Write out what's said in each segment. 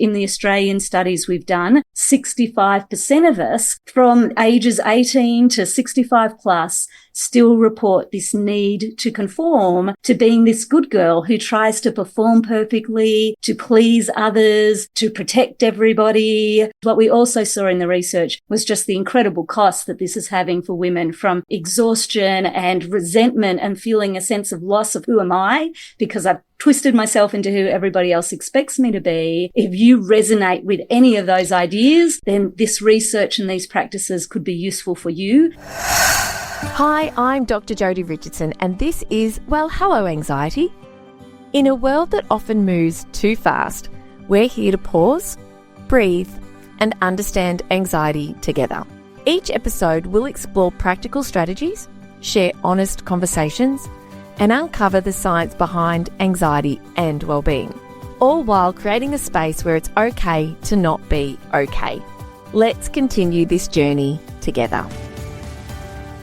in the Australian studies we've done, 65% of us from ages 18 to 65 plus still report this need to conform to being this good girl who tries to perform perfectly, to please others, to protect everybody. What we also saw in the research was just the incredible cost that this is having for women, from exhaustion and resentment and feeling a sense of loss of who am I, because I've twisted myself into who everybody else expects me to be. If you resonate with any of those ideas, then this research and these practices could be useful for you. Hi, I'm Dr. Jodi Richardson, and this is Well, Hello Anxiety. In a world that often moves too fast, we're here to pause, breathe, and understand anxiety together. Each episode will explore practical strategies, share honest conversations, and uncover the science behind anxiety and well-being, all while creating a space where it's okay to not be okay. Let's continue this journey together.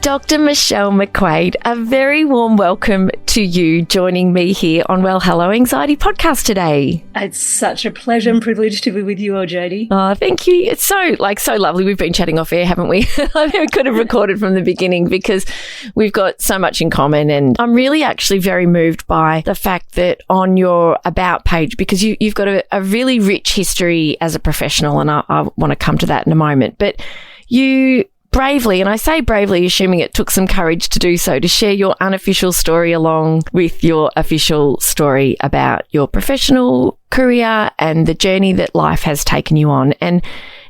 Dr. Michelle McQuaid, a very warm welcome to you joining me here on Well, Hello Anxiety podcast today. It's such a pleasure and privilege to be with you all, Jodi. Oh, thank you. It's so lovely. We've been chatting off air, haven't we? I think we could have recorded from the beginning because we've got so much in common. And I'm really actually very moved by the fact that on your About page, because you've got a really rich history as a professional, and I want to come to that in a moment. But you bravely, and I say bravely, assuming it took some courage to do so, to share your unofficial story along with your official story about your professional career and the journey that life has taken you on. And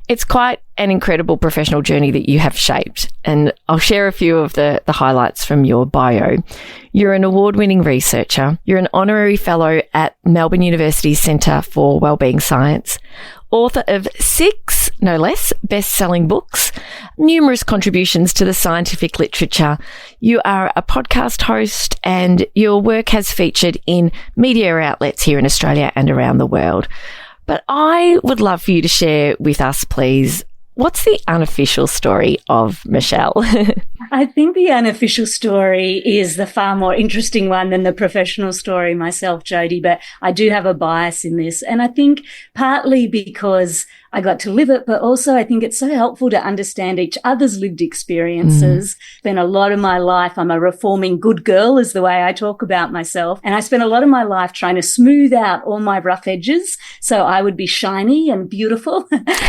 it's quite an incredible professional journey that you have shaped. And I'll share a few of the highlights from your bio. You're an award-winning researcher. You're an honorary fellow at Melbourne University's Centre for Wellbeing Science, author of 6, no less, best-selling books, numerous contributions to the scientific literature. You are a podcast host, and your work has featured in media outlets here in Australia and around the world. But I would love for you to share with us, please, what's the unofficial story of Michelle? I think the unofficial story is the far more interesting one than the professional story myself, Jodi, but I do have a bias in this. And I think partly because I got to live it, but also I think it's so helpful to understand each other's lived experiences. Spent a lot of my life, I'm a reforming good girl is the way I talk about myself. And I spent a lot of my life trying to smooth out all my rough edges so I would be shiny and beautiful.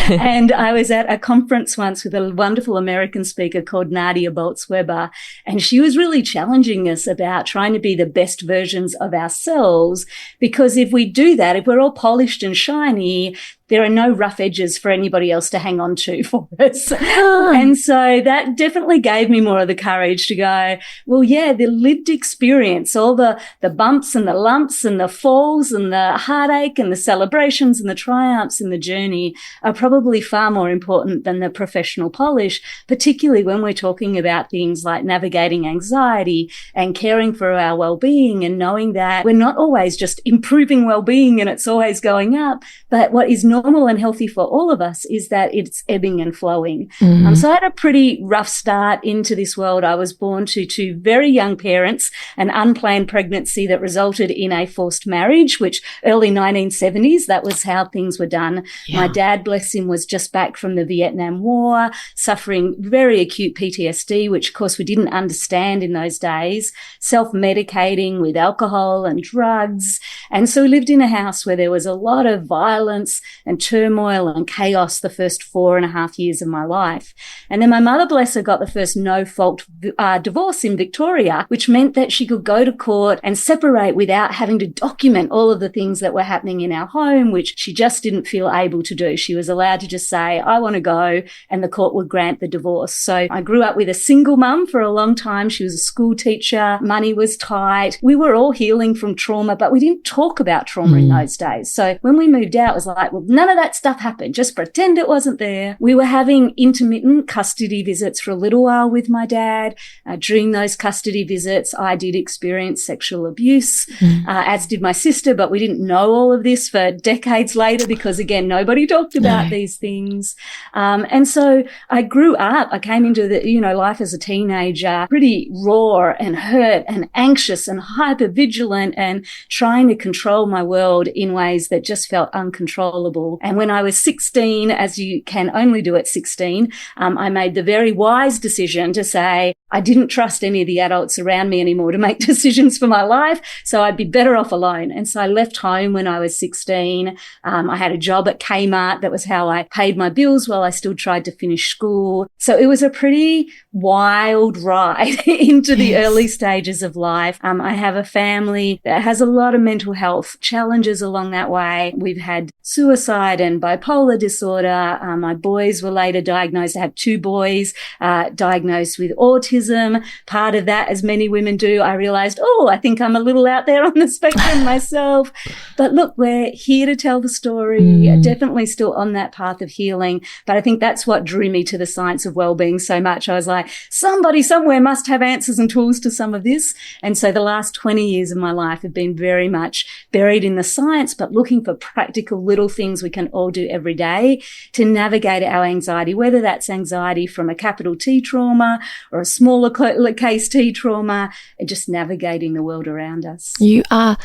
And I was at a conference once with a wonderful American speaker called Nadia Boltz-Weber, and she was really challenging us about trying to be the best versions of ourselves, because if we do that, if we're all polished and shiny, there are no rough edges for anybody else to hang on to for us. And so that definitely gave me more of the courage to go, well, yeah, the lived experience, all the bumps and the lumps and the falls and the heartache and the celebrations and the triumphs in the journey are probably far more important than the professional polish, particularly when we're talking about things like navigating anxiety and caring for our well-being, and knowing that we're not always just improving well-being and it's always going up, but what is normal and healthy for all of us is that it's ebbing and flowing. So I had a pretty rough start into this world. I was born to 2 very young parents, an unplanned pregnancy that resulted in a forced marriage, which early 1970s, that was how things were done. Yeah. My dad, bless him, was just back from the Vietnam War, suffering very acute PTSD, which of course we didn't understand in those days, self-medicating with alcohol and drugs. And so we lived in a house where there was a lot of violence and turmoil and chaos the first 4.5 years of my life. And then my mother, bless her, got the first no-fault divorce in Victoria, which meant that she could go to court and separate without having to document all of the things that were happening in our home, which she just didn't feel able to do. She was allowed to just say, I want to go, and the court would grant the divorce. So I grew up with a single mum for a long time. She was a school teacher. Money was tight. We were all healing from trauma, but we didn't talk about trauma in those days. So when we moved out, it was like, well, none of that stuff happened. Just pretend it wasn't there. We were having intermittent custody visits for a little while with my dad. During those custody visits, I did experience sexual abuse, as did my sister, but we didn't know all of this for decades later because, again, nobody talked about these things. And so I grew up, I came into life as a teenager, pretty raw and hurt and anxious and hyper vigilant and trying to control my world in ways that just felt uncontrollable. school. And when I was 16, as you can only do at 16, I made the very wise decision to say I didn't trust any of the adults around me anymore to make decisions for my life, so I'd be better off alone. And so I left home when I was 16. I had a job at Kmart. That was how I paid my bills while I still tried to finish school. So it was a pretty wild ride into the early stages of life. I have a family that has a lot of mental health challenges along that way. We've had suicide and bipolar disorder. My boys were later diagnosed. I have two boys diagnosed with autism. Part of that, as many women do, I realized, I think I'm a little out there on the spectrum myself. But look, we're here to tell the story, definitely still on that path of healing. But I think that's what drew me to the science of wellbeing so much. I was like, somebody somewhere must have answers and tools to some of this. And so the last 20 years of my life have been very much buried in the science, but looking for practical little things we can all do every day to navigate our anxiety, whether that's anxiety from a capital T trauma or a smaller case T trauma, and just navigating the world around us. You are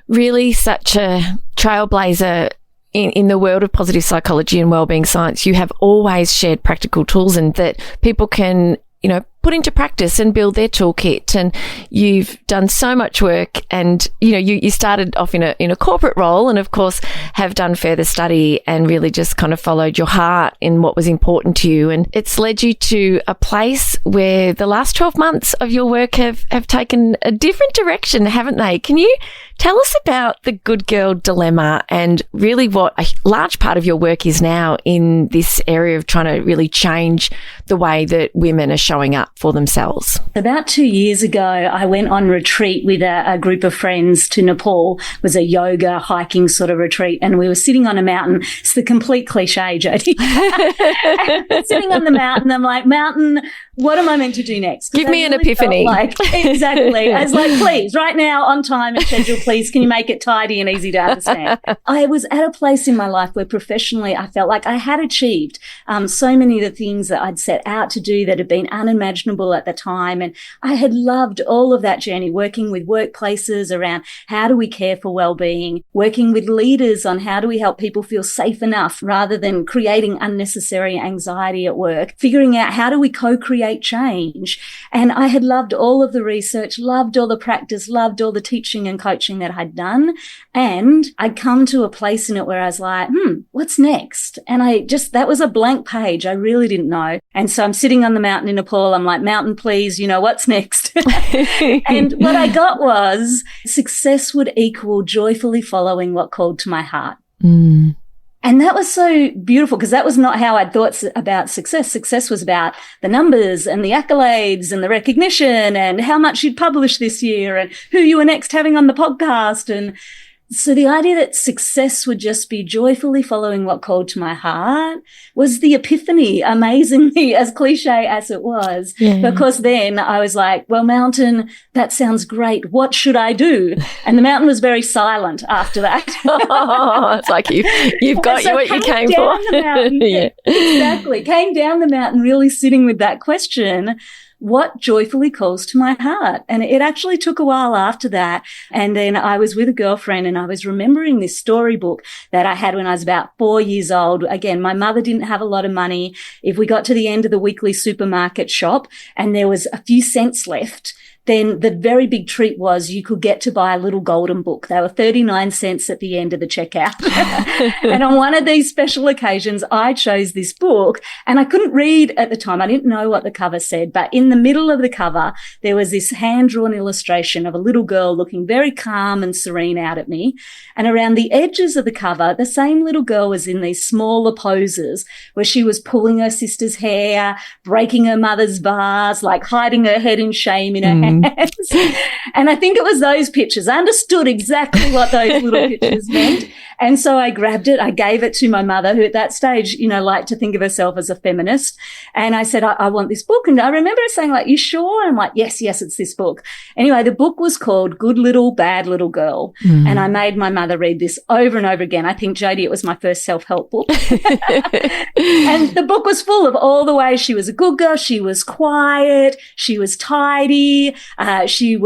really such a trailblazer in the world of positive psychology and wellbeing science. You have always shared practical tools and that people can, put into practice and build their toolkit. And you've done so much work, and you started off in a corporate role, and of course have done further study and really just kind of followed your heart in what was important to you. And it's led you to a place where the last 12 months of your work have taken a different direction, haven't they? Can you tell us about the good girl dilemma and really what a large part of your work is now in this area of trying to really change the way that women are showing up for themselves? About 2 years ago, I went on retreat with a group of friends to Nepal. It was a yoga hiking sort of retreat, and we were sitting on a mountain. It's the complete cliche, Jodi. Sitting on the mountain, I'm like, mountain, what am I meant to do next? Give me an epiphany. Exactly. I was like, please, right now, on time and schedule, please, can you make it tidy and easy to understand? I was at a place in my life where professionally I felt like I had achieved so many of the things that I'd set out to do that had been unimaginable at the time. And I had loved all of that journey, working with workplaces around how do we care for well-being, working with leaders on how do we help people feel safe enough rather than creating unnecessary anxiety at work, figuring out how do we co-create change. And I had loved all of the research, loved all the practice, loved all the teaching and coaching that I'd done. And I'd come to a place in it where I was like, what's next? And that was a blank page. I really didn't know. And so I'm sitting on the mountain in Nepal. I'm like, mountain, please, what's next? And what I got was success would equal joyfully following what called to my heart. And that was so beautiful because that was not how I'd thought about success. Success was about the numbers and the accolades and the recognition and how much you'd published this year and who you were next having on the podcast. And so the idea that success would just be joyfully following what called to my heart was the epiphany, amazingly, as cliche as it was. Yeah. Because then I was like, well, mountain, that sounds great. What should I do? And the mountain was very silent after that. It's like you've got so what you came for. Yeah. Exactly. Came down the mountain really sitting with that question. What joyfully calls to my heart? And it actually took a while after that. And then I was with a girlfriend and I was remembering this storybook that I had when I was about 4 years old. Again, my mother didn't have a lot of money. If we got to the end of the weekly supermarket shop and there was a few cents left, then the very big treat was you could get to buy a little golden book. They were 39 cents at the end of the checkout. And on one of these special occasions, I chose this book and I couldn't read at the time. I didn't know what the cover said, but in the middle of the cover, there was this hand-drawn illustration of a little girl looking very calm and serene out at me. And around the edges of the cover, the same little girl was in these smaller poses where she was pulling her sister's hair, breaking her mother's vase, like hiding her head in shame in her hands. And I think it was those pictures. I understood exactly what those little pictures meant. And so I grabbed it. I gave it to my mother, who at that stage, liked to think of herself as a feminist. And I said, I want this book. And I remember her saying, like, you sure? And I'm like, yes, it's this book. Anyway, the book was called Good Little, Bad Little Girl. And I made my mother read this over and over again. I think, Jodi, it was my first self-help book. And the book was full of all the ways she was a good girl. She was quiet. She was tidy. She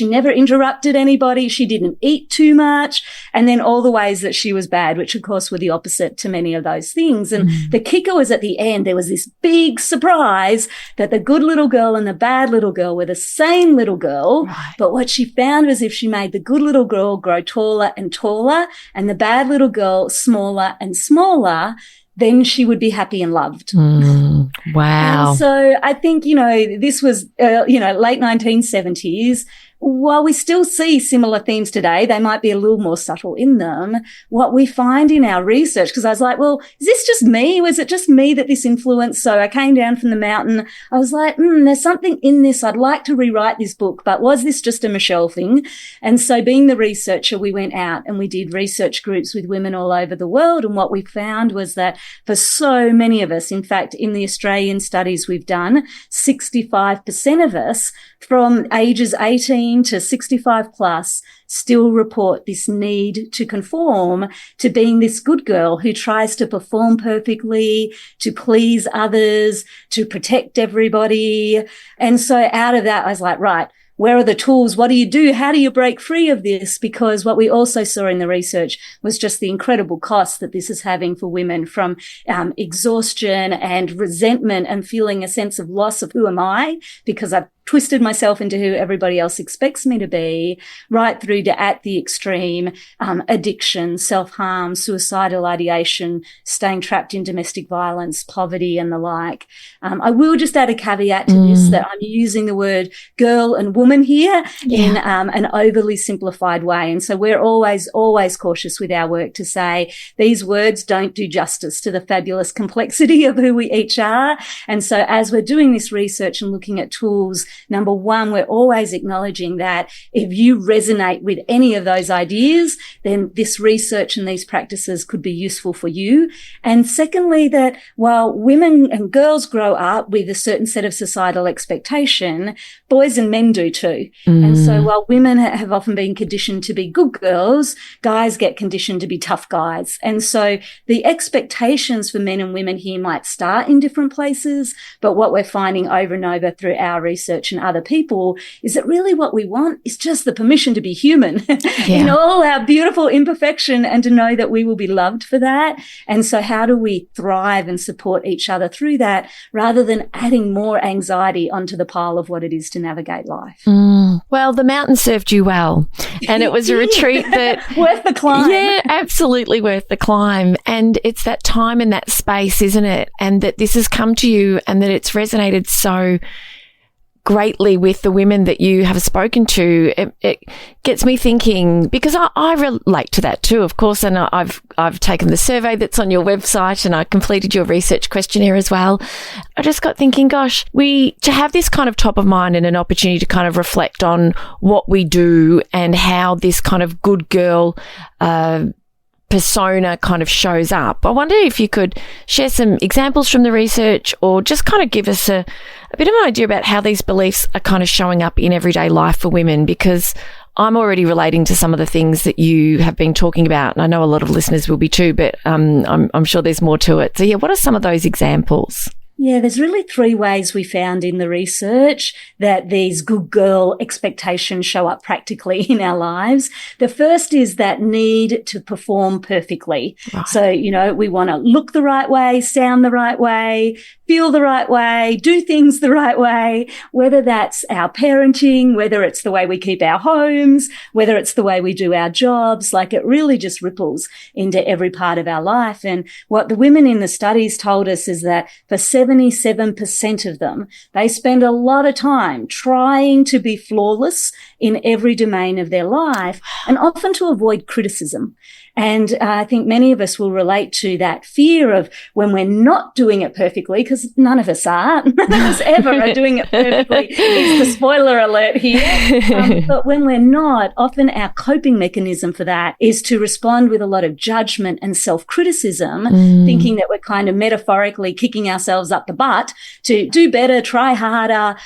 never interrupted anybody. She didn't eat too much. And then all the ways that she was bad, which of course were the opposite to many of those things. And the kicker was at the end, there was this big surprise that the good little girl and the bad little girl were the same little girl. Right. But what she found was if she made the good little girl grow taller and taller and the bad little girl smaller and smaller, then she would be happy and loved. Wow. And so I think, this was, late 1970s. While we still see similar themes today, they might be a little more subtle in them. What we find in our research, because I was like, well, is this just me? Was it just me that this influenced? So I came down from the mountain. I was like, there's something in this. I'd like to rewrite this book, but was this just a Michelle thing? And so being the researcher, we went out and we did research groups with women all over the world. And what we found was that for so many of us, in fact, in the Australian studies we've done, 65% of us from ages 18 to 65 plus still report this need to conform to being this good girl who tries to perform perfectly, to please others, to protect everybody. And so out of that, I was like, right, where are the tools? What do you do? How do you break free of this? Because what we also saw in the research was just the incredible cost that this is having for women, from exhaustion and resentment and feeling a sense of loss of who am I, because I've twisted myself into who everybody else expects me to be, right through to, at the extreme, addiction, self-harm, suicidal ideation, staying trapped in domestic violence, poverty and the like. I will just add a caveat to this, that I'm using the word girl and woman here in an overly simplified way. And so we're always cautious with our work to say these words don't do justice to the fabulous complexity of who we each are. And so as we're doing this research and looking at tools, number one, we're always acknowledging that if you resonate with any of those ideas, then this research and these practices could be useful for you. And secondly, that while women and girls grow up with a certain set of societal expectation, boys and men do too. And so while women have often been conditioned to be good girls, guys get conditioned to be tough guys. And so the expectations for men and women here might start in different places, but what we're finding over and over through our research and other people is that really what we want is just the permission to be human in all our beautiful imperfection, and to know that we will be loved for that. And so how do we thrive and support each other through that, rather than adding more anxiety onto the pile of what it is to navigate life? Well, the mountain served you well, and it was a retreat that worth the climb. Yeah, absolutely worth the climb. And it's that time and that space, isn't it? And that this has come to you, and that it's resonated so greatly with the women that you have spoken to. It gets me thinking, because I relate to that too, of course, and I've taken the survey that's on your website, and I completed your research questionnaire as well. I just got thinking, gosh, to have this kind of top of mind and an opportunity to kind of reflect on what we do and how this kind of good girl persona kind of shows up. I wonder if you could share some examples from the research, or just kind of give us a bit of an idea about how these beliefs are kind of showing up in everyday life for women, because I'm already relating to some of the things that you have been talking about, and I know a lot of listeners will be too, but I'm sure there's more to it. So yeah, what are some of those examples? Yeah, there's really three ways we found in the research that these good girl expectations show up practically in our lives. The first is that need to perform perfectly. Right. So, we want to look the right way, sound the right way, feel the right way, do things the right way, whether that's our parenting, whether it's the way we keep our homes, whether it's the way we do our jobs. Like, it really just ripples into every part of our life. And what the women in the studies told us is that for 77% of them, they spend a lot of time trying to be flawless in every domain of their life, and often to avoid criticism. And I think many of us will relate to that fear of when we're not doing it perfectly, because none of us are. None of us ever are doing it perfectly. It's the spoiler alert here. But when we're not, often our coping mechanism for that is to respond with a lot of judgment and self-criticism, thinking that we're kind of metaphorically kicking ourselves up the butt to do better, try harder,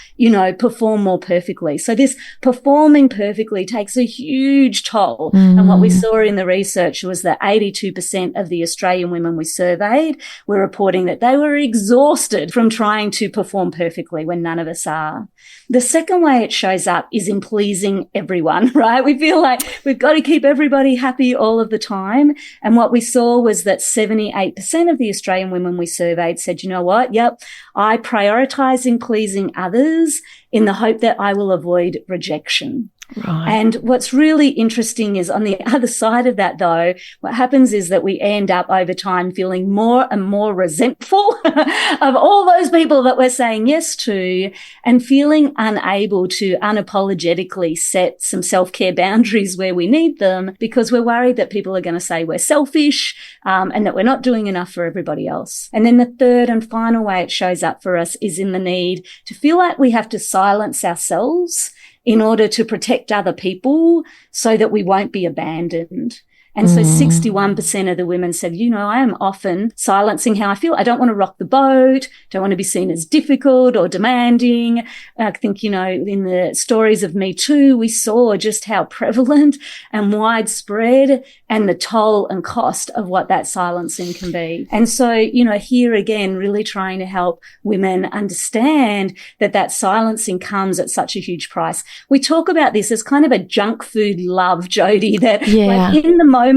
perform more perfectly. So this performing perfectly takes a huge toll. And what we saw in the research research was that 82% of the Australian women we surveyed were reporting that they were exhausted from trying to perform perfectly when none of us are. The second way it shows up is in pleasing everyone, right? We feel like we've got to keep everybody happy all of the time. And what we saw was that 78% of the Australian women we surveyed said, you know what? Yep, I prioritize in pleasing others in the hope that I will avoid rejection. Right. And what's really interesting is on the other side of that, though, what happens is that we end up over time feeling more and more resentful of all those people that we're saying yes to and feeling unable to unapologetically set some self-care boundaries where we need them because we're worried that people are going to say we're selfish and that we're not doing enough for everybody else. And then the third and final way it shows up for us is in the need to feel like we have to silence ourselves in order to protect other people so that we won't be abandoned. And so 61% of the women said, you know, I am often silencing how I feel. I don't want to rock the boat, don't want to be seen as difficult or demanding. I think, you know, in the stories of Me Too, we saw just how prevalent and widespread and the toll and cost of what that silencing can be. And so, you know, here again, really trying to help women understand that that silencing comes at such a huge price. We talk about this as kind of a junk food love, Jodi, that like in the moment,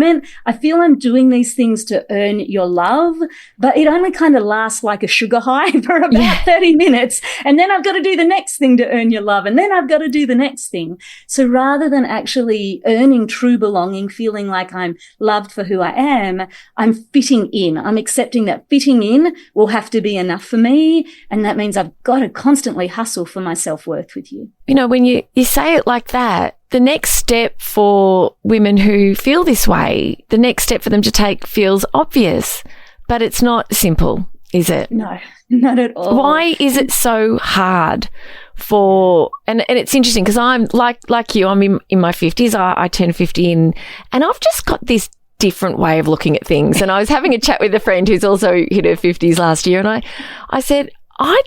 I feel I'm doing these things to earn your love, but it only kind of lasts like a sugar high for about 30 minutes. And then I've got to do the next thing to earn your love. And then I've got to do the next thing. So rather than actually earning true belonging, feeling like I'm loved for who I am, I'm fitting in. I'm accepting that fitting in will have to be enough for me. And that means I've got to constantly hustle for my self-worth with you. You know, when you say it like that, the next step for women who feel this way, the next step for them to take feels obvious, but it's not simple, is it? No, not at all. Why is it so hard for, and it's interesting because I'm like you, I'm in my 50s, I turned 50 and I've just got this different way of looking at things. And I was having a chat with a friend who's also hit her 50s last year, and I said, I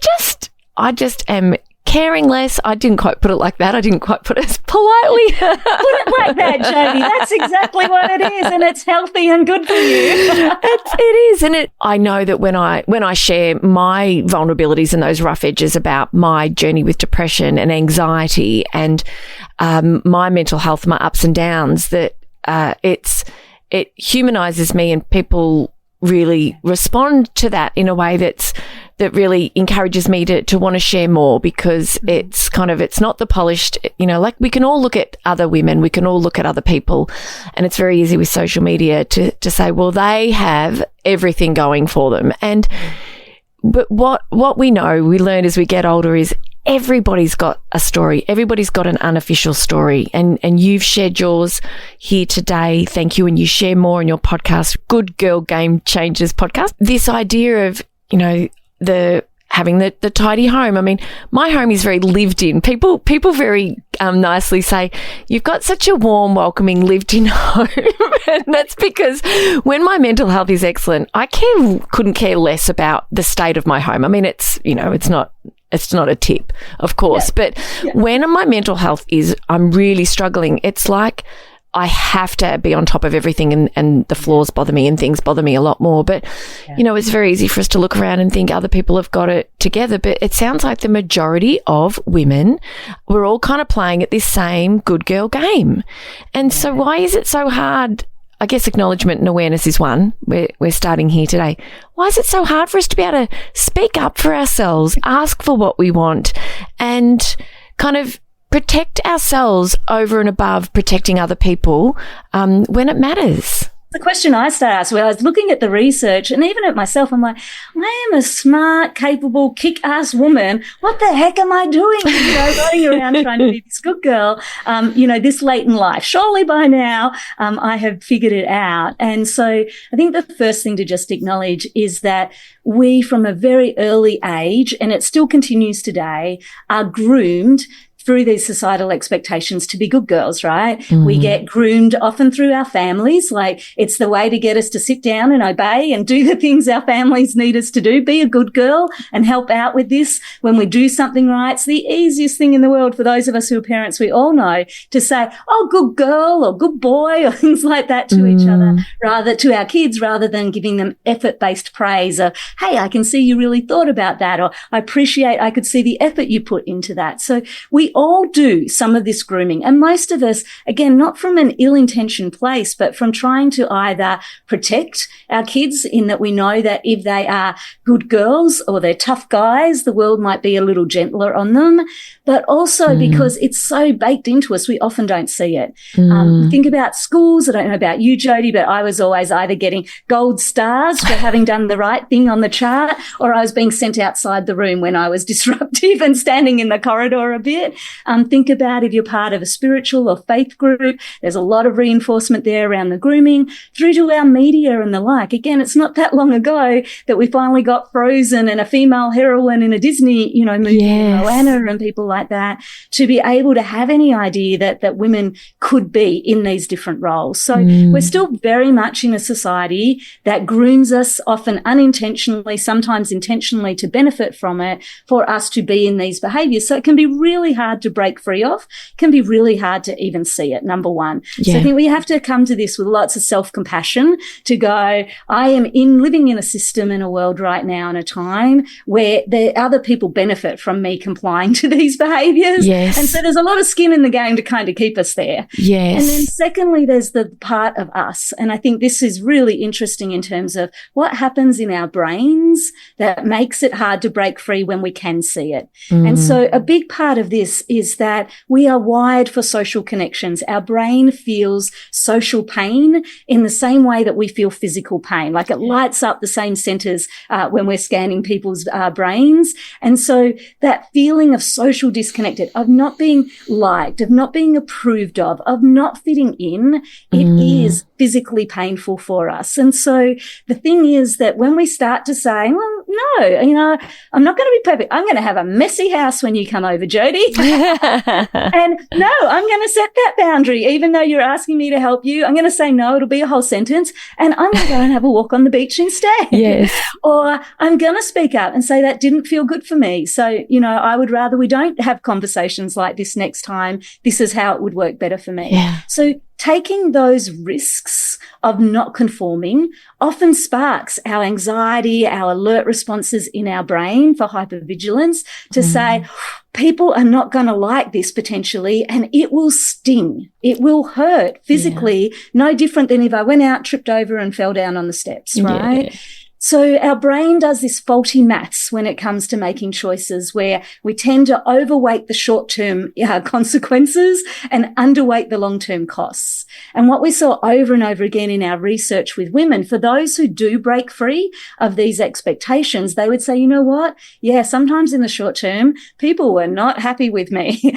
just am caring less. I didn't quite put it like that. I didn't quite put it as politely. Put it like that, Jodi. That's exactly what it is, and it's healthy and good for you. It is, and I know that when I share my vulnerabilities and those rough edges about my journey with depression and anxiety and my mental health, my ups and downs, that it humanizes me, and people really respond to that in a way that really encourages me to want to share more, because it's not the polished, you know, like we can all look at other women, we can all look at other people, and it's very easy with social media to say, well, they have everything going for them. But what we know, we learn as we get older is everybody's got a story. Everybody's got an unofficial story. And you've shared yours here today. Thank you. And you share more in your podcast, Good Girl Game Changers podcast. This idea of, you know, having the tidy home. I mean, my home is very lived in. People very nicely say, you've got such a warm, welcoming, lived in home. And that's because when my mental health is excellent, I couldn't care less about the state of my home. I mean, it's not a tip, of course, but when my mental health I'm really struggling, it's like I have to be on top of everything, and the flaws bother me and things bother me a lot more. But, you know, it's very easy for us to look around and think other people have got it together. But it sounds like the majority of women, we're all kind of playing at this same good girl game. And so why is it so hard? I guess acknowledgement and awareness is one. We're starting here today. Why is it so hard for us to be able to speak up for ourselves, ask for what we want, and kind of protect ourselves over and above protecting other people when it matters? The question I started asking, when I was looking at the research and even at myself, I'm like, I am a smart, capable, kick-ass woman. What the heck am I doing? You know, running around trying to be this good girl, you know, this late in life. Surely by now I have figured it out. And so I think the first thing to just acknowledge is that we, from a very early age, and it still continues today, are groomed through these societal expectations to be good girls, right? We get groomed often through our families. Like, it's the way to get us to sit down and obey and do the things our families need us to do. Be a good girl and help out with this. When we do something right, it's the easiest thing in the world for those of us who are parents. We all know to say, oh, good girl or good boy or things like that to each other, to our kids, rather than giving them effort-based praise of, hey, I can see you really thought about that, or I could see the effort you put into that. So we all do some of this grooming, and most of us, again, not from an ill-intentioned place, but from trying to either protect our kids, in that we know that if they are good girls or they're tough guys, the world might be a little gentler on them, but also because it's so baked into us, we often don't see it. Think about schools. I don't know about you, Jodi, but I was always either getting gold stars for having done the right thing on the chart, or I was being sent outside the room when I was disruptive and standing in the corridor a bit. Think about if you're part of a spiritual or faith group, there's a lot of reinforcement there around the grooming, through to our media and the like. Again, it's not that long ago that we finally got Frozen and a female heroine in a Disney, movie, Moana and people like that, to be able to have any idea that women could be in these different roles. So we're still very much in a society that grooms us, often unintentionally, sometimes intentionally, to benefit from it, for us to be in these behaviours. So it can be really hard to break free of, can be really hard to even see it, number one. So I think we have to come to this with lots of self-compassion, to go, I am living in a system, in a world right now, in a time where the other people benefit from me complying to these behaviours. And so there's a lot of skin in the game to kind of keep us there. And then secondly, there's the part of us. And I think this is really interesting in terms of what happens in our brains that makes it hard to break free when we can see it. And so a big part of this is that we are wired for social connections. Our brain feels social pain in the same way that we feel physical pain. Like, it lights up the same centers when we're scanning people's brains. And so that feeling of social disconnected, of not being liked, of not being approved of not fitting in, it is physically painful for us. And so the thing is that when we start to say, well, no, I'm not going to be perfect. I'm going to have a messy house when you come over, Jodi. And no, I'm going to set that boundary. Even though you're asking me to help you, I'm going to say no, it'll be a whole sentence, and I'm going to go and have a walk on the beach instead. Or I'm going to speak up and say that didn't feel good for me. So, I would rather we don't have conversations like this next time. This is how it would work better for me. So taking those risks of not conforming often sparks our anxiety, our alert responses in our brain for hypervigilance, to say, people are not going to like this potentially, and it will sting. It will hurt physically, no different than if I went out, tripped over and fell down on the steps, right? So our brain does this faulty maths when it comes to making choices, where we tend to overweight the short-term consequences and underweight the long-term costs. And what we saw over and over again in our research with women, for those who do break free of these expectations, they would say, you know what? Yeah, sometimes in the short term, people were not happy with me.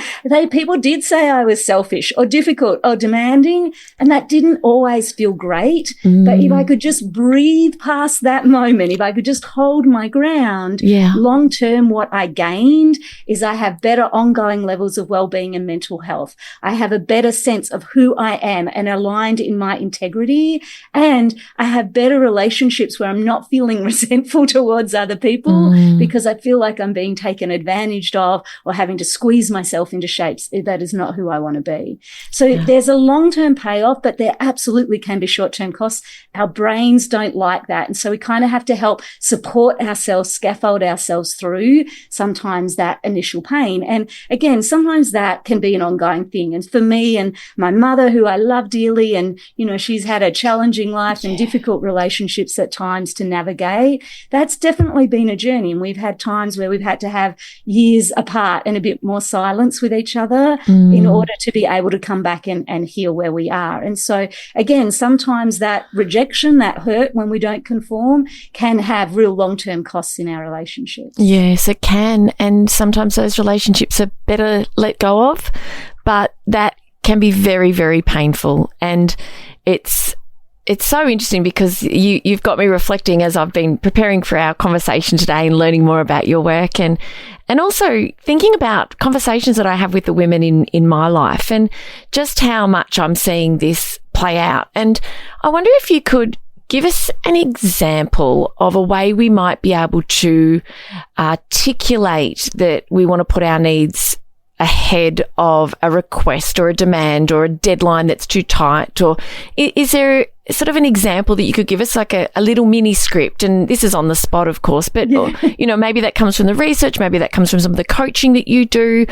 People did say I was selfish or difficult or demanding, and that didn't always feel great. But if I could just breathe past that moment, if I could just hold my ground, long term, what I gained is I have better ongoing levels of well-being and mental health. I have a better sense of who I am and aligned in my integrity, and I have better relationships where I'm not feeling resentful towards other people because I feel like I'm being taken advantage of or having to squeeze myself into shapes that is not who I want to be. So there's a long-term payoff, but there absolutely can be short-term costs. Our brains don't like that, and so we kind of have to help support ourselves, scaffold ourselves through sometimes that initial pain. And again, sometimes that can be an ongoing thing. And for me and my mother, who I love dearly, and, she's had a challenging life and difficult relationships at times to navigate, that's definitely been a journey. And we've had times where we've had to have years apart and a bit more silence with each other in order to be able to come back and heal where we are. And so again, sometimes that rejection, that hurt when we don't conform, can have real long-term costs in our relationships. Yes, it can. And sometimes those relationships are better let go of, but that can be very, very painful. And it's it's so interesting because you've got me reflecting as I've been preparing for our conversation today and learning more about your work and also thinking about conversations that I have with the women in my life and just how much I'm seeing this play out. And I wonder if you could give us an example of a way we might be able to articulate that we want to put our needs ahead of a request or a demand or a deadline that's too tight? Or is there sort of an example that you could give us, like a little mini script? And this is on the spot, of course, but, or, maybe that comes from the research, maybe that comes from some of the coaching that you do.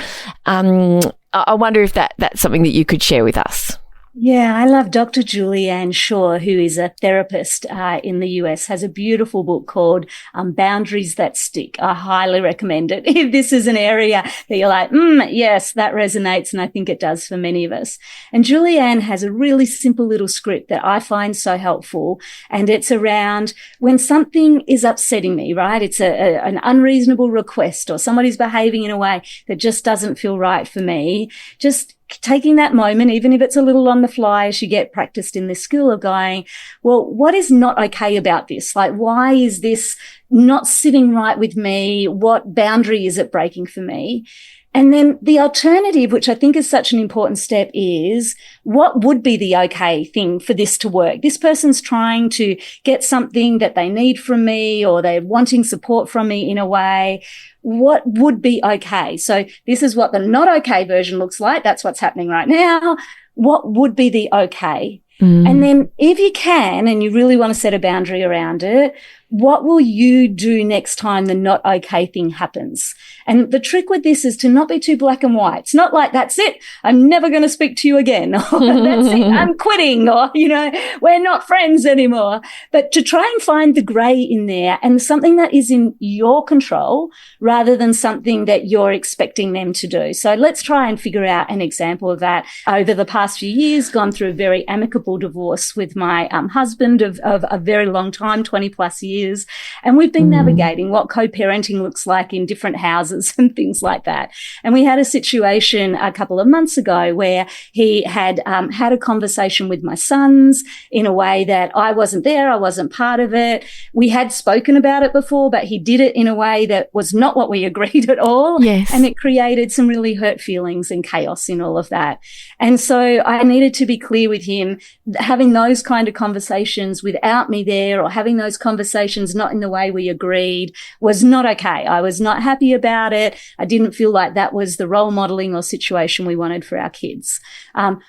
I wonder if that's something that you could share with us. Yeah, I love Dr. Julianne Shaw, who is a therapist in the US, has a beautiful book called Boundaries That Stick. I highly recommend it. If this is an area that you're like, yes, that resonates, and I think it does for many of us. And Julianne has a really simple little script that I find so helpful, and it's around when something is upsetting me, right? It's an unreasonable request or somebody's behaving in a way that just doesn't feel right for me. Just taking that moment, even if it's a little on the fly, as you get practiced in this skill of going, well, what is not okay about this? Like, why is this not sitting right with me? What boundary is it breaking for me? And then the alternative, which I think is such an important step, is what would be the okay thing for this to work? This person's trying to get something that they need from me, or they're wanting support from me in a way. What would be okay? So this is what the not okay version looks like. That's what's happening right now. What would be the okay? And then if you can, and you really want to set a boundary around it, what will you do next time the not okay thing happens? And the trick with this is to not be too black and white. It's not like, that's it, I'm never going to speak to you again. Or that's it, I'm quitting. Or, we're not friends anymore. But to try and find the gray in there and something that is in your control rather than something that you're expecting them to do. So let's try and figure out an example of that. Over the past few years, gone through a very amicable divorce with my husband of a very long time, 20 plus years. And we've been navigating what co-parenting looks like in different houses and things like that. And we had a situation a couple of months ago where he had had a conversation with my sons in a way that I wasn't there. I wasn't part of it. We had spoken about it before, but he did it in a way that was not what we agreed at all. Yes. And it created some really hurt feelings and chaos in all of that. And so I needed to be clear with him, having those kind of conversations without me there, or having those conversations not in the way we agreed, was not okay. I was not happy about it. I didn't feel like that was the role modeling or situation we wanted for our kids.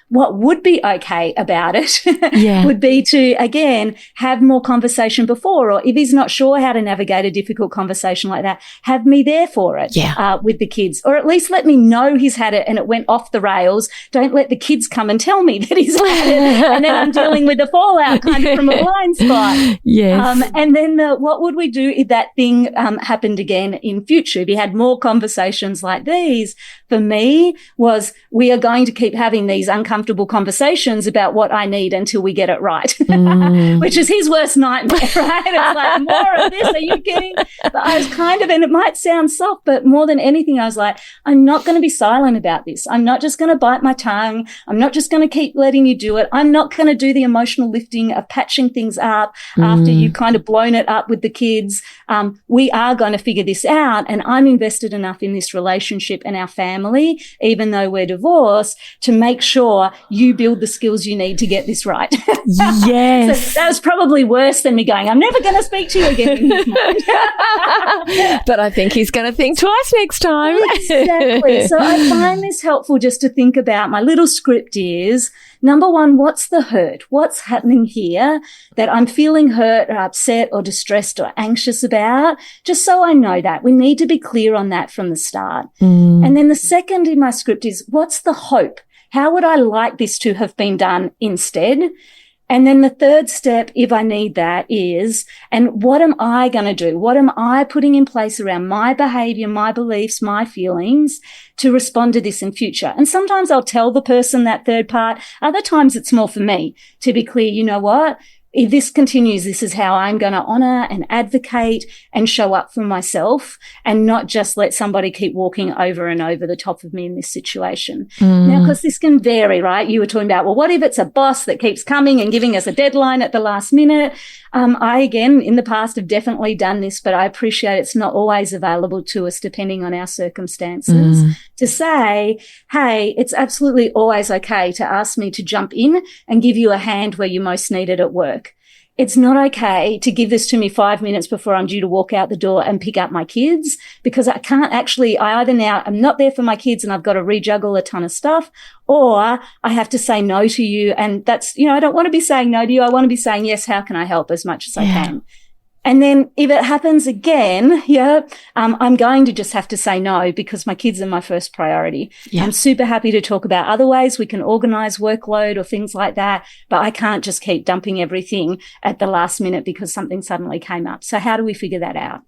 What would be okay about it would be to, again, have more conversation before, or if he's not sure how to navigate a difficult conversation like that, have me there for it with the kids, or at least let me know he's had it and it went off the rails. Don't let the kids come and tell me that he's had it and then I'm dealing with the fallout kind of from a blind spot. Yes. And then what would we do if that thing happened again in future? If you had more conversations like these, for me, was we are going to keep having these uncomfortable conversations about what I need until we get it right, which is his worst nightmare, right? It's like, more of this, are you kidding? But I was kind of, and it might sound soft, but more than anything, I was like, I'm not going to be silent about this. I'm not just going to bite my tongue. I'm not just going to keep letting you do it. I'm not going to do the emotional lifting of patching things up after you've kind of blown it up with the kids. We are going to figure this out, and I'm invested enough in this relationship and our family, even though we're divorced, to make sure you build the skills you need to get this right. Yes. So that was probably worse than me going, I'm never going to speak to you again in his mind. But I think he's going to think twice next time. Exactly. So I find this helpful just to think about. My little script is, number one, what's the hurt? What's happening here that I'm feeling hurt or upset or distressed or anxious about? Just so I know that. We need to be clear on that from the start. And then the second in my script is, what's the hope? How would I like this to have been done instead? And then the third step, if I need that, is, and what am I going to do? What am I putting in place around my behavior, my beliefs, my feelings to respond to this in future? And sometimes I'll tell the person that third part. Other times it's more for me to be clear, you know what? if this continues, this is how I'm going to honour and advocate and show up for myself, and not just let somebody keep walking over and over the top of me in this situation. Now, because this can vary, right? You were talking about, well, what if it's a boss that keeps coming and giving us a deadline at the last minute? I, again, in the past have definitely done this, but I appreciate it's not always available to us depending on our circumstances, to say, hey, it's absolutely always okay to ask me to jump in and give you a hand where you most need it at work. It's not okay to give this to me 5 minutes before I'm due to walk out the door and pick up my kids, because I can't actually, I either now am not there for my kids and I've got to rejuggle a ton of stuff, or I have to say no to you. And that's, I don't want to be saying no to you. I want to be saying, yes, how can I help as much as I can? And then if it happens again, I'm going to just have to say no, because my kids are my first priority. Yeah. I'm super happy to talk about other ways we can organise workload or things like that, but I can't just keep dumping everything at the last minute because something suddenly came up. So how do we figure that out?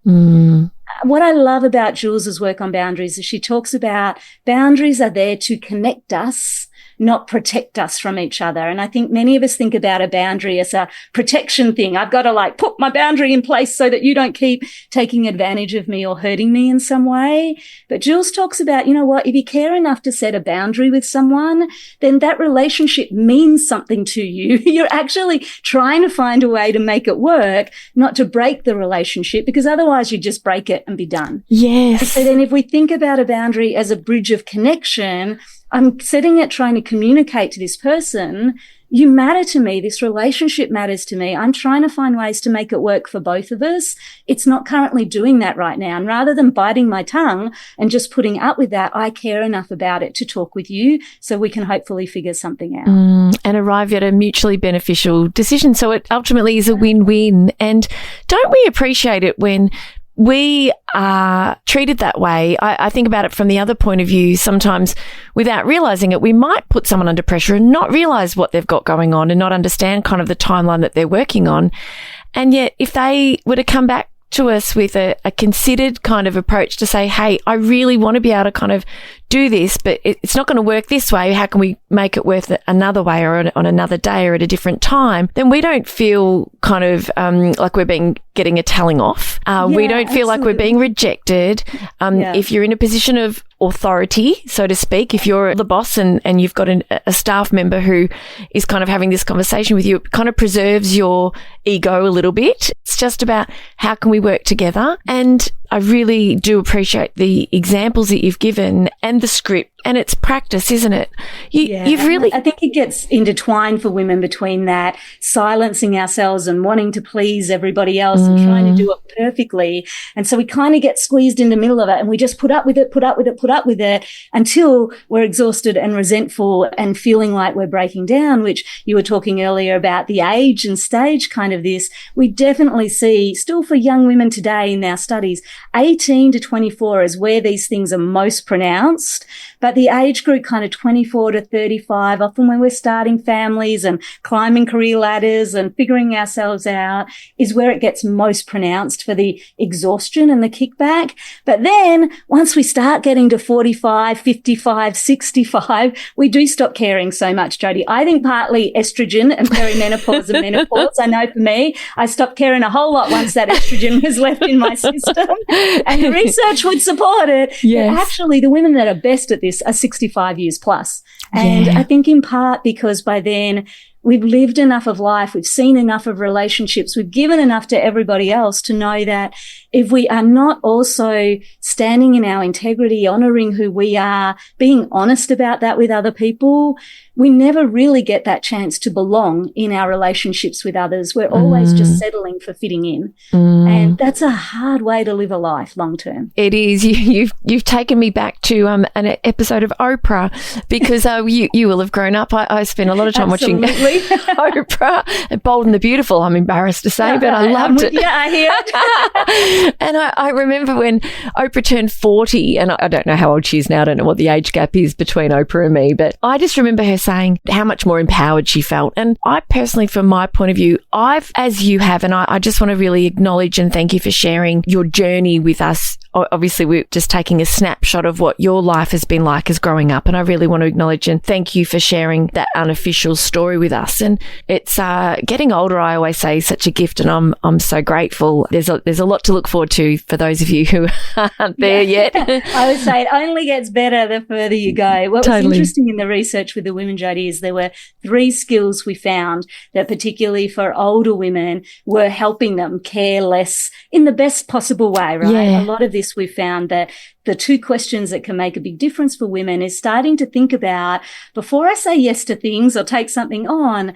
What I love about Jules's work on boundaries is she talks about boundaries are there to connect us, not protect us from each other. And I think many of us think about a boundary as a protection thing. I've got to put my boundary in place so that you don't keep taking advantage of me or hurting me in some way. But Jules talks about, if you care enough to set a boundary with someone, then that relationship means something to you. You're actually trying to find a way to make it work, not to break the relationship, because otherwise you just break it and be done. Yes. And so then if we think about a boundary as a bridge of connection, I'm setting it, trying to communicate to this person, you matter to me. This relationship matters to me. I'm trying to find ways to make it work for both of us. It's not currently doing that right now. And rather than biting my tongue and just putting up with that, I care enough about it to talk with you so we can hopefully figure something out. And arrive at a mutually beneficial decision. So it ultimately is a win-win. And don't we appreciate it when we are treated that way? I think about it from the other point of view. Sometimes without realizing it, we might put someone under pressure and not realize what they've got going on and not understand kind of the timeline that they're working on. And yet if they were to come back to us with a considered kind of approach to say, hey, I really want to be able to kind of do this, but it's not going to work this way. How can we make it work another way or on another day or at a different time? Then we don't feel kind of like we're getting a telling off. We don't feel like we're being rejected. If you're in a position of authority, so to speak, if you're the boss and you've got a staff member who is kind of having this conversation with you, it kind of preserves your ego a little bit. It's just about how can we work together. And I really do appreciate the examples that you've given and the script, and it's practice, isn't it? You've really... I think it gets intertwined for women between that silencing ourselves and wanting to please everybody else and trying to do it perfectly. And so we kind of get squeezed in the middle of it and we just put up with it until we're exhausted and resentful and feeling like we're breaking down, which you were talking earlier about the age and stage kind of this. We definitely see still for young women today in our studies, 18 to 24 is where these things are most pronounced. But the age group kind of 24 to 35, often when we're starting families and climbing career ladders and figuring ourselves out, is where it gets most pronounced for the exhaustion and the kickback. But then once we start getting to 45, 55, 65, we do stop caring so much, Jodi. I think partly estrogen and perimenopause and menopause. I know for me, I stopped caring a whole lot once that estrogen was left in my system. And the research would support it. Yes. But actually, the women that are best at this are 65 years plus. And I think in part because by then we've lived enough of life, we've seen enough of relationships, we've given enough to everybody else to know that if we are not also standing in our integrity, honouring who we are, being honest about that with other people, we never really get that chance to belong in our relationships with others. We're always just settling for fitting in. And that's a hard way to live a life long term. It is. You've taken me back to an episode of Oprah because you will have grown up. I spent a lot of time watching Oprah, Bold and the Beautiful, I'm embarrassed to say, but I loved it. Yeah, I hear it. And I remember when Oprah turned 40, and I don't know how old she is now. I don't know what the age gap is between Oprah and me, but I just remember her saying how much more empowered she felt. And I personally, from my point of view, as you have, and I just want to really acknowledge and thank you for sharing your journey with us obviously we're just taking a snapshot of what your life has been like as growing up. And I really want to acknowledge and thank you for sharing that unofficial story with us. And it's getting older, I always say, is such a gift, and I'm so grateful. There's a lot to look forward to for those of you who aren't there yet. I would say it only gets better the further you go. What was interesting in the research with the women, Jodi, is there were 3 skills we found that particularly for older women were helping them care less in the best possible way, right? Yeah. A lot of this we found that the 2 questions that can make a big difference for women is starting to think about, before I say yes to things or take something on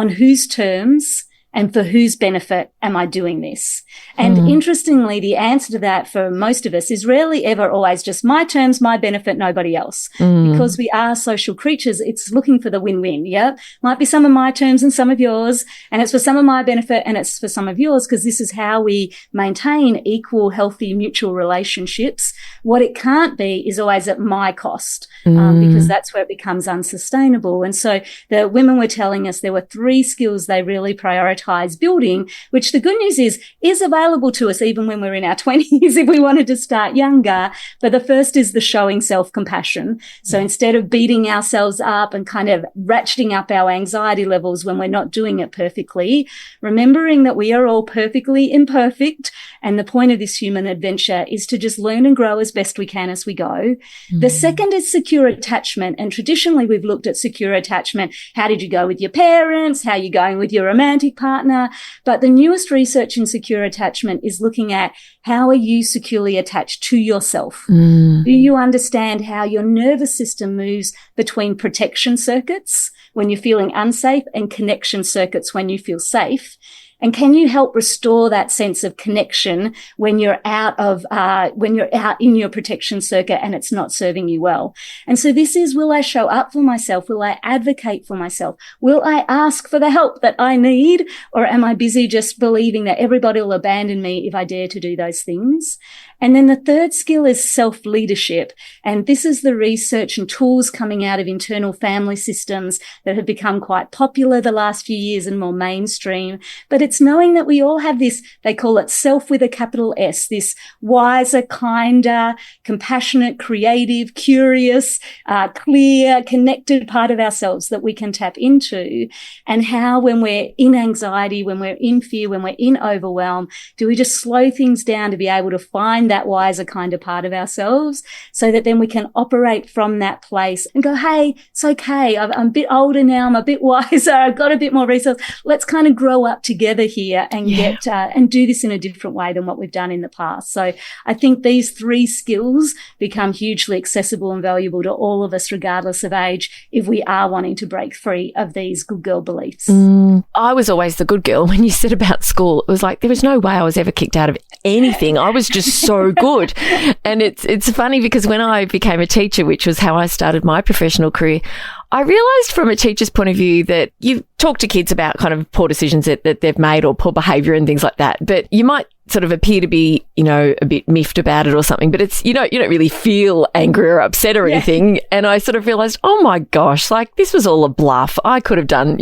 whose terms and for whose benefit am I doing this? And interestingly, the answer to that for most of us is rarely ever always just my terms, my benefit, nobody else. Because we are social creatures, it's looking for the win-win, yeah? Might be some of my terms and some of yours, and it's for some of my benefit and it's for some of yours, because this is how we maintain equal, healthy, mutual relationships. What it can't be is always at my cost, because that's where it becomes unsustainable. And so the women were telling us there were 3 skills they really prioritized building, which the good news is available to us even when we're in our 20s if we wanted to start younger. But the first is the showing self-compassion. So instead of beating ourselves up and kind of ratcheting up our anxiety levels when we're not doing it perfectly, remembering that we are all perfectly imperfect, and the point of this human adventure is to just learn and grow as best we can as we go. The second is secure attachment. And traditionally we've looked at secure attachment. How did you go with your parents? How are you going with your romantic partner? But the newest research in secure attachment is looking at how are you securely attached to yourself? Do you understand how your nervous system moves between protection circuits when you're feeling unsafe and connection circuits when you feel safe? And can you help restore that sense of connection when you're out in your protection circuit and it's not serving you well? And so this is, will I show up for myself? Will I advocate for myself? Will I ask for the help that I need? Or am I busy just believing that everybody will abandon me if I dare to do those things? And then the third skill is self-leadership. And this is the research and tools coming out of internal family systems that have become quite popular the last few years and more mainstream. But it's knowing that we all have this, they call it self with a capital S, this wiser, kinder, compassionate, creative, curious, clear, connected part of ourselves that we can tap into. And how when we're in anxiety, when we're in fear, when we're in overwhelm, do we just slow things down to be able to find that wiser kind of part of ourselves so that then we can operate from that place and go, hey, it's okay. I'm a bit older now. I'm a bit wiser. I've got a bit more resource. Let's kind of grow up together here and get and do this in a different way than what we've done in the past. So I think these 3 skills become hugely accessible and valuable to all of us, regardless of age, if we are wanting to break free of these good girl beliefs. I was always the good girl. When you said about school, it was like there was no way I was ever kicked out of anything. I was just so good. And it's funny because when I became a teacher, which was how I started my professional career, I realised from a teacher's point of view that you talk to kids about kind of poor decisions that they've made or poor behaviour and things like that, but you might sort of appear to be, you know, a bit miffed about it or something, but it's, you don't really feel angry or upset or anything. And I sort of realised, oh my gosh, like this was all a bluff. I could have done,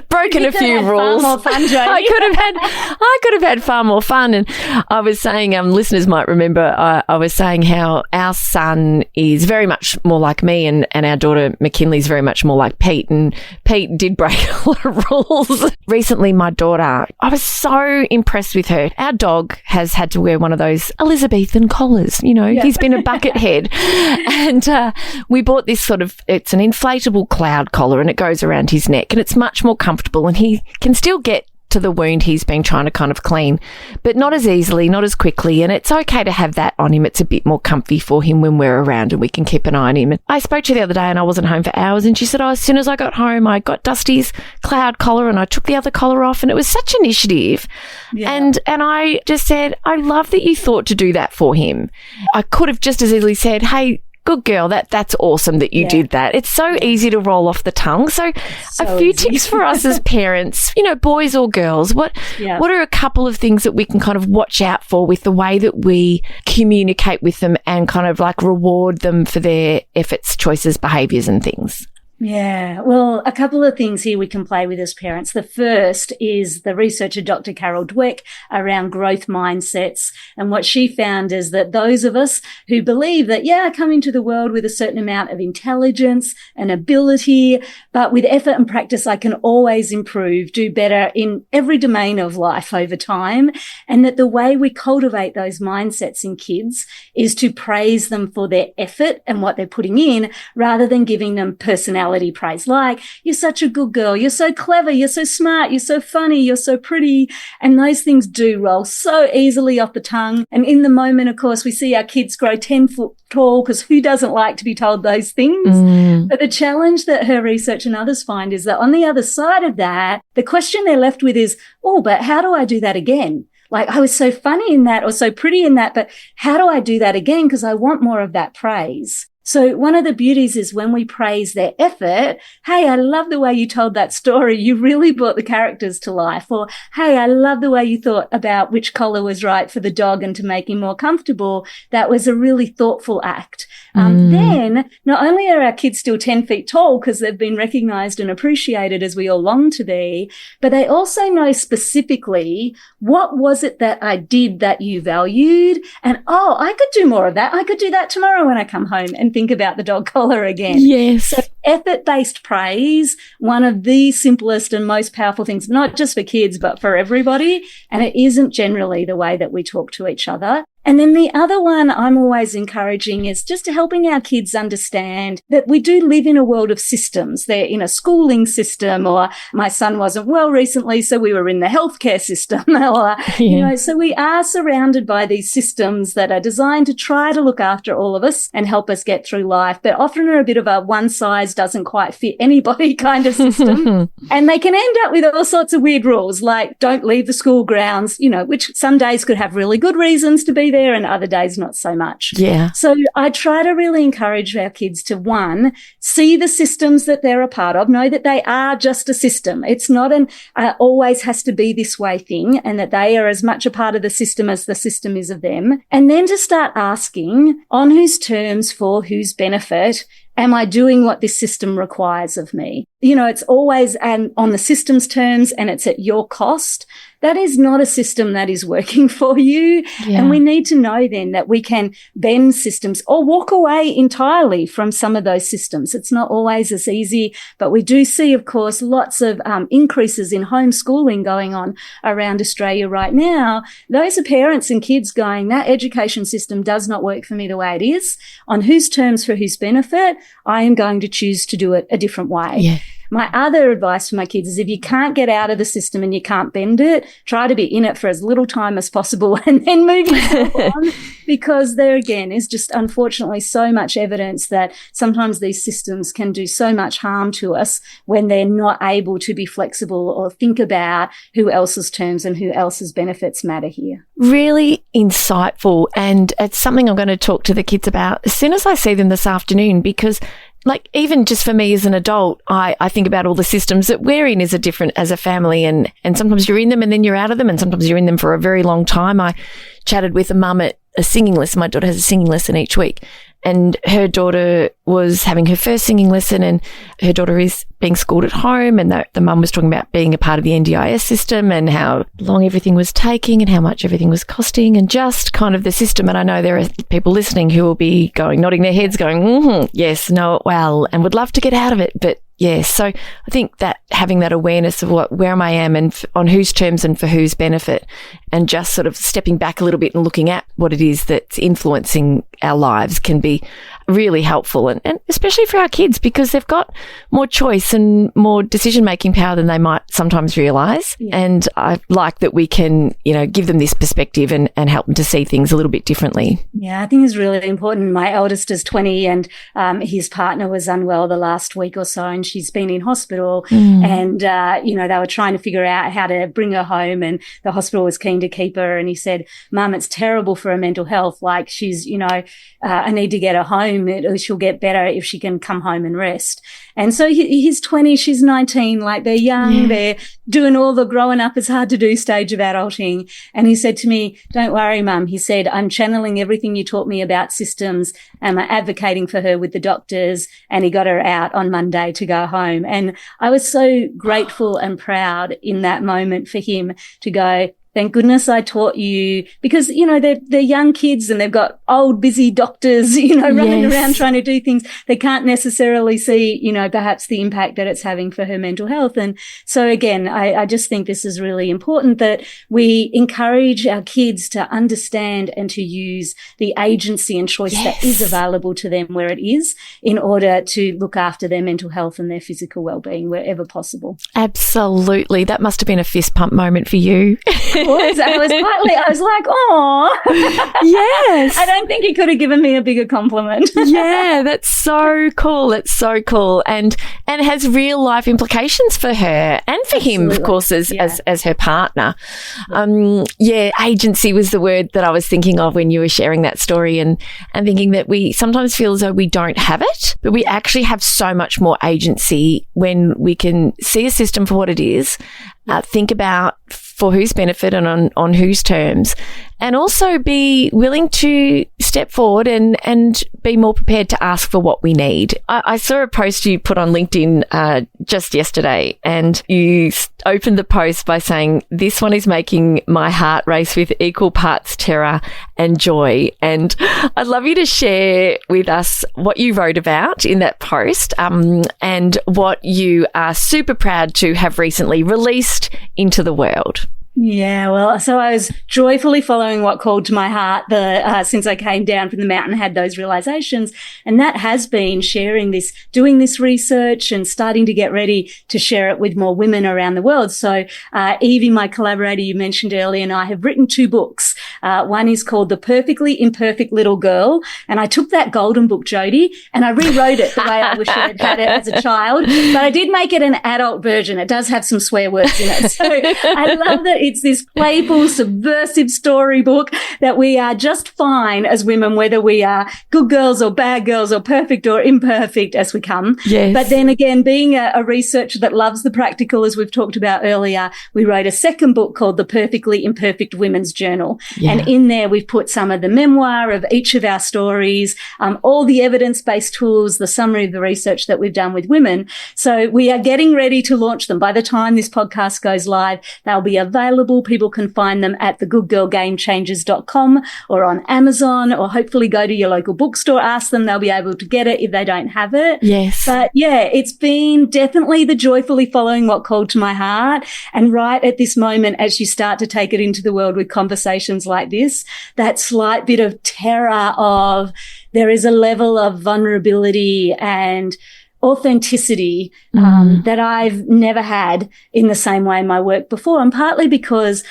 broken a few rules. Far more fun, Jodi. I could have had far more fun. And I was saying, listeners might remember, I was saying how our son is very much more like me and our daughter McKinley is very much more like Pete. And Pete did break a lot of rules. Recently, my daughter, I was so impressed with her. Our dog has had to wear one of those Elizabethan collars. He's been a bucket head. And we bought this it's an inflatable cloud collar and it goes around his neck and it's much more comfortable and he can still get to the wound he's been trying to kind of clean, but not as easily, not as quickly. And it's okay to have that on him. It's a bit more comfy for him when we're around and we can keep an eye on him. And I spoke to her the other day and I wasn't home for hours and she said, as soon as I got home, I got Dusty's cloud collar and I took the other collar off and it was such initiative. Yeah. And I just said, I love that you thought to do that for him. I could have just as easily said, hey, good girl, that's awesome that you did that. It's so easy to roll off the tongue. So a few tips for us as parents, boys or girls, what are a couple of things that we can kind of watch out for with the way that we communicate with them and kind of like reward them for their efforts, choices, behaviours and things? Yeah, well, a couple of things here we can play with as parents. The first is the researcher Dr. Carol Dweck around growth mindsets. And what she found is that those of us who believe that, I come into the world with a certain amount of intelligence and ability, but with effort and practice, I can always improve, do better in every domain of life over time. And that the way we cultivate those mindsets in kids is to praise them for their effort and what they're putting in, rather than giving them personality praise, like, you're such a good girl, you're so clever, you're so smart, you're so funny, you're so pretty. And those things do roll so easily off the tongue. And in the moment, of course, we see our kids grow 10 foot tall, because who doesn't like to be told those things? But the challenge that her research and others find is that on the other side of that, the question they're left with is, but how do I do that again? Like, I was so funny in that or so pretty in that, but how do I do that again? Because I want more of that praise. So one of the beauties is when we praise their effort, hey, I love the way you told that story. You really brought the characters to life. Or, hey, I love the way you thought about which collar was right for the dog and to make him more comfortable. That was a really thoughtful act. Then not only are our kids still 10 feet tall because they've been recognized and appreciated as we all long to be, but they also know specifically, what was it that I did that you valued? And, I could do more of that. I could do that tomorrow when I come home and think about the dog collar again. Yes. So effort-based praise, one of the simplest and most powerful things, not just for kids, but for everybody. And it isn't generally the way that we talk to each other. And then the other one I'm always encouraging is just helping our kids understand that we do live in a world of systems. They're in a schooling system, or my son wasn't well recently, so we were in the healthcare system, or, so we are surrounded by these systems that are designed to try to look after all of us and help us get through life, but often are a bit of a one size doesn't quite fit anybody kind of system. And they can end up with all sorts of weird rules, like don't leave the school grounds, which some days could have really good reasons to be there and other days not so much. Yeah. So I try to really encourage our kids to, one, see the systems that they're a part of, know that they are just a system. It's not an always has to be this way thing, and that they are as much a part of the system as the system is of them. And then to start asking, on whose terms, for whose benefit, am I doing what this system requires of me? It's always on the system's terms and it's at your cost. That is not a system that is working for you. Yeah. And we need to know then that we can bend systems or walk away entirely from some of those systems. It's not always as easy, but we do see, of course, lots of increases in homeschooling going on around Australia right now. Those are parents and kids going, that education system does not work for me the way it is. On whose terms, for whose benefit, I am going to choose to do it a different way. Yeah. My other advice for my kids is if you can't get out of the system and you can't bend it, try to be in it for as little time as possible and then move yourself on, because there again is just unfortunately so much evidence that sometimes these systems can do so much harm to us when they're not able to be flexible or think about who else's terms and who else's benefits matter here. Really insightful, and it's something I'm going to talk to the kids about as soon as I see them this afternoon, because even just for me as an adult, I think about all the systems that we're in as a family, and sometimes you're in them and then you're out of them, and sometimes you're in them for a very long time. I chatted with a mum at a singing lesson. My daughter has a singing lesson each week, and her daughter was having her first singing lesson, and her daughter is being schooled at home, and the mum was talking about being a part of the NDIS system and how long everything was taking and how much everything was costing, and just kind of the system. And I know there are people listening who will be nodding their heads going, yes, know it well, and would love to get out of it. But yes, so I think that having that awareness of where I am and on whose terms and for whose benefit, and just sort of stepping back a little bit and looking at what it is that's influencing our lives can be really helpful, and especially for our kids, because they've got more choice and more decision-making power than they might sometimes realise. Yeah. And I like that we can, give them this perspective and help them to see things a little bit differently. Yeah, I think it's really important. My eldest is 20 and his partner was unwell the last week or so, and she's been in hospital and, they were trying to figure out how to bring her home, and the hospital was keen to keep her. And he said, Mum, it's terrible for her mental health. Like she's, I need to get her home. home. She'll get better if she can come home and rest. And so he's 20, she's 19, like they're young, they're doing all the growing up is hard to do stage of adulting. And he said to me, don't worry, Mum. He said, I'm channeling everything you taught me about systems and I'm advocating for her with the doctors. And he got her out on Monday to go home. And I was so grateful and proud in that moment for him to go, thank goodness I taught you, because, they're young kids and they've got old, busy doctors, running around trying to do things. They can't necessarily see, perhaps the impact that it's having for her mental health. And so again, I just think this is really important that we encourage our kids to understand and to use the agency and choice that is available to them where it is in order to look after their mental health and their physical well-being wherever possible. Absolutely. That must have been a fist pump moment for you. I was like, oh, yes. I don't think he could have given me a bigger compliment. Yeah, that's so cool. That's so cool. And has real life implications for her and for him, of course, as her partner. Agency was the word that I was thinking of when you were sharing that story and thinking that we sometimes feel as though we don't have it, but we actually have so much more agency when we can see a system for what it is, think about for whose benefit and on whose terms, and also be willing to step forward and be more prepared to ask for what we need. I saw a post you put on LinkedIn just yesterday, and you opened the post by saying, this one is making my heart race with equal parts terror and joy. And I'd love you to share with us what you wrote about in that post and what you are super proud to have recently released into the world. Yeah, well, so I was joyfully following what called to my heart since I came down from the mountain and had those realizations. And that has been sharing this, doing this research and starting to get ready to share it with more women around the world. So Evie, my collaborator you mentioned earlier, and I have written 2 books. One is called The Perfectly Imperfect Little Girl. And I took that golden book, Jodi, and I rewrote it the way I wish I had had it as a child. But I did make it an adult version. It does have some swear words in it. So I love that it's this playful, subversive storybook that we are just fine as women, whether we are good girls or bad girls or perfect or imperfect as we come. Yes. But then again, being a researcher that loves the practical, as we've talked about earlier, we wrote a second book called The Perfectly Imperfect Women's Journal. Yeah. And in there, we've put some of the memoir of each of our stories, all the evidence-based tools, the summary of the research that we've done with women. So we are getting ready to launch them. By the time this podcast goes live, they'll be available. People can find them at thegoodgirlgamechangers.com or on Amazon, or hopefully go to your local bookstore, ask them. They'll be able to get it if they don't have it. Yes. But yeah, it's been definitely the joyfully following what called to my heart. And right at this moment, as you start to take it into the world with conversations like this, that slight bit of terror of there is a level of vulnerability and authenticity that I've never had in the same way in my work before. And partly because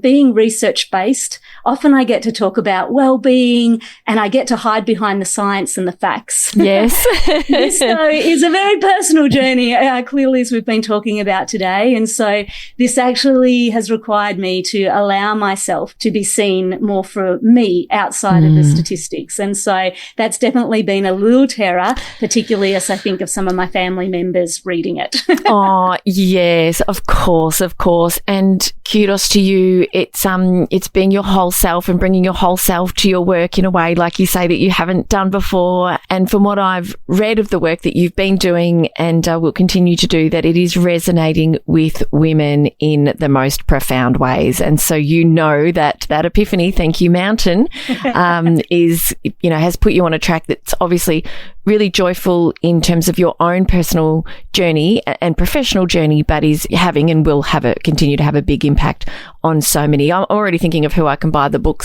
being research-based, often I get to talk about well-being and I get to hide behind the science and the facts. Yes. This, though, is a very personal journey, clearly, as we've been talking about today. And so this actually has required me to allow myself to be seen more for me outside of the statistics. And so that's definitely been a little terror, particularly as I think of some of my family members reading it. Oh, yes, of course. And kudos to you. It's being your whole self and bringing your whole self to your work in a way, like you say, that you haven't done before. And from what I've read of the work that you've been doing and will continue to do, that it is resonating with women in the most profound ways. And so that epiphany, thank you, Mountain, has put you on a track that's obviously really joyful in terms of your own personal journey and professional journey, but is having and will continue to have a big impact on so many. I'm already thinking of who I can buy the book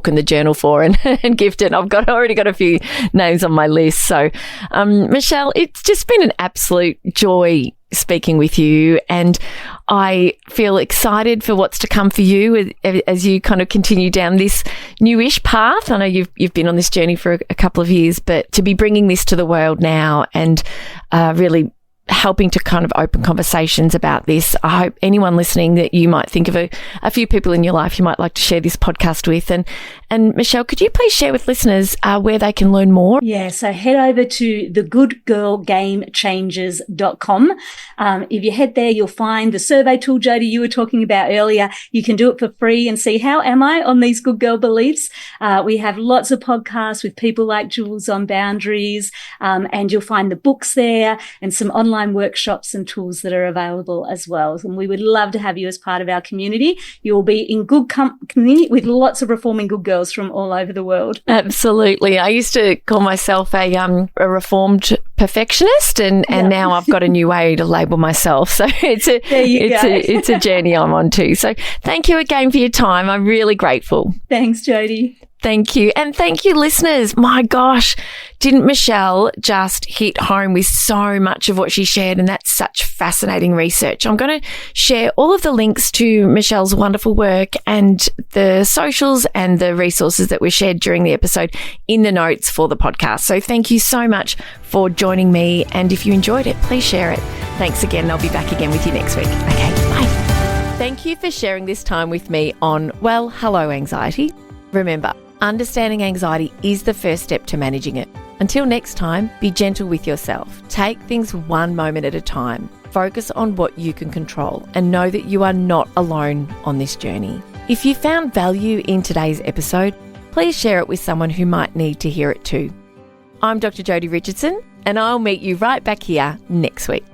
and the journal for and gift it. I've already got a few names on my list. So, Michelle, it's just been an absolute joy speaking with you, and I feel excited for what's to come for you as you kind of continue down this newish path. I know you've been on this journey for a couple of years, but to be bringing this to the world now and really helping to kind of open conversations about this. I hope anyone listening that you might think of a few people in your life you might like to share this podcast with. And Michelle, could you please share with listeners where they can learn more? Yeah, so head over to thegoodgirlgamechangers.com. If you head there, you'll find the survey tool, Jodi, you were talking about earlier. You can do it for free and see how am I on these good girl beliefs. We have lots of podcasts with people like Jules on boundaries, and you'll find the books there and some online workshops and tools that are available as well. And we would love to have you as part of our community. You will be in good company with lots of reforming good girls from all over the world. Absolutely. I used to call myself a reformed perfectionist, and now I've got a new way to label myself. So it's a journey I'm on too. So thank you again for your time. I'm really grateful. Thanks, Jodi. Thank you. And thank you, listeners. My gosh, didn't Michelle just hit home with so much of what she shared? And that's such fascinating research. I'm going to share all of the links to Michelle's wonderful work and the socials and the resources that were shared during the episode in the notes for the podcast. So thank you so much for joining me. And if you enjoyed it, please share it. Thanks again. I'll be back again with you next week. Okay, bye. Thank you for sharing this time with me on Well, Hello, Anxiety. Remember, understanding anxiety is the first step to managing it. Until next time, be gentle with yourself. Take things one moment at a time. Focus on what you can control and know that you are not alone on this journey. If you found value in today's episode, please share it with someone who might need to hear it too. I'm Dr. Jodi Richardson, and I'll meet you right back here next week.